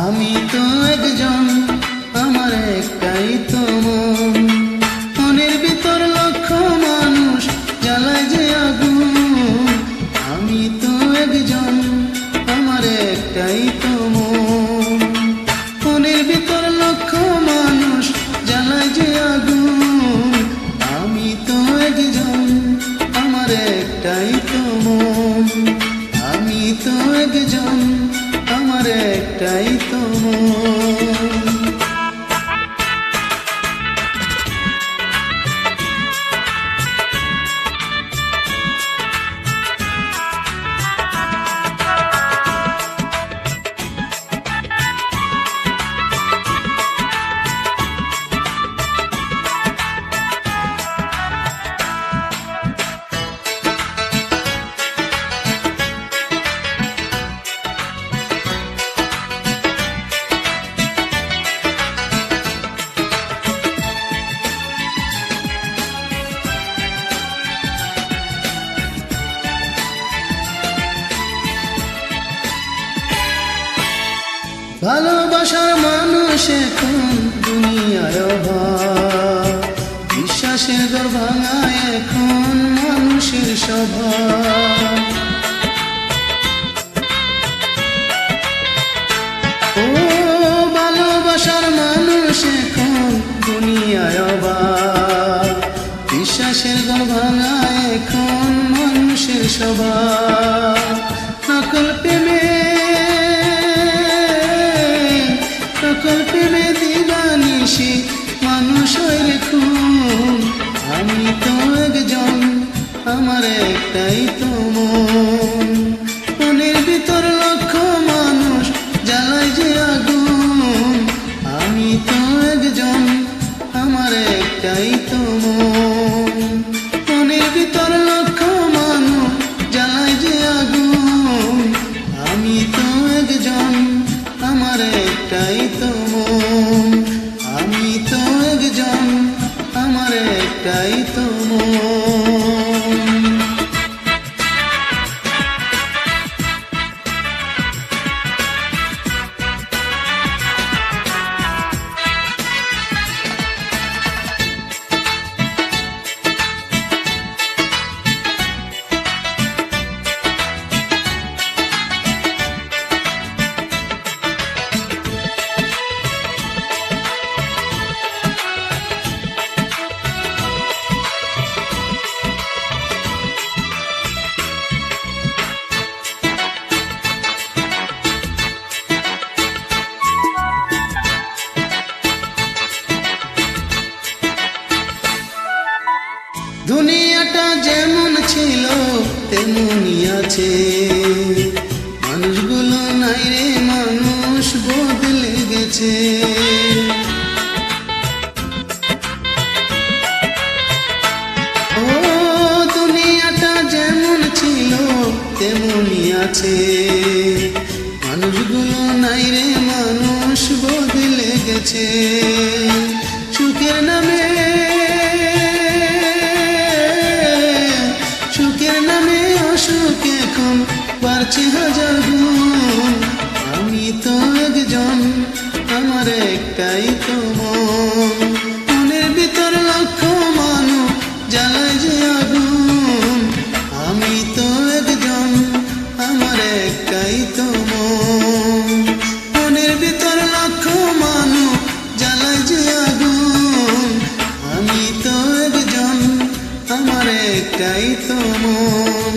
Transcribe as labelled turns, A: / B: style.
A: আমি তো একজন, আমার একটাই তো মন। মনের ভিতর লক্ষ মানুষ, জ্বালায় যে আগুন। আমি তো একজন, আমার একটাই তো মন। মনের ভিতর লক্ষ মানুষ, জ্বালায় যে আগুন। আমি তো একজন, আমার একটাই তো মন। আমি তো একজন, আমার একটাই তো মন। ভালোবাসার মানুষ এখন দুনিয়ায় অভাব। বিশ্বাসের ঘর ভাঙায় এখন মানুষের স্বভাব। ও ভালোবাসার মানুষ এখন দুনিয়ায় অভাব। বিশ্বাসের ঘর ভাঙায় এখন মানুষের স্বভাব। নকল প্রেমে দিবানিশি মানুষ খুন। আমি তো একজন, আমার একটাই তো মন। মনের ভিতর লক্ষ মানুষ, জ্বালায় যে আগুন। আমি তো একজন, আমার একটাই তো মন। মনের ভিতর লক্ষ মানুষ, জ্বালায় যে আগুন। আমি তো একজন, আমার একটাই তো মন। আমি তো একজন, আমার একটাই তো মন। দুনিয়াটা যেমন ছিল তেমনই আছে। মানুষগুলো নাই রে, মানুষ বদলে গেছে। ও দুনিয়াটা যেমন ছিল তেমনই আছে। মানুষগুলো নাই রে, মানুষ বদলে গেছে। সুখের নামে অসুখ এখন বাড়ছে হাজার গুণ। আমি তো একজন, আমার একটাই তো মন। মনের ভিতর লক্ষ মানুষ, জ্বালায় যে আগুন। আমি তো একজন, আমার একটাই তো মন। মনের ভিতর লক্ষ মানুষ, জ্বালায় যে আগুন। আমি তো একজন, আমার একটাই তো মন।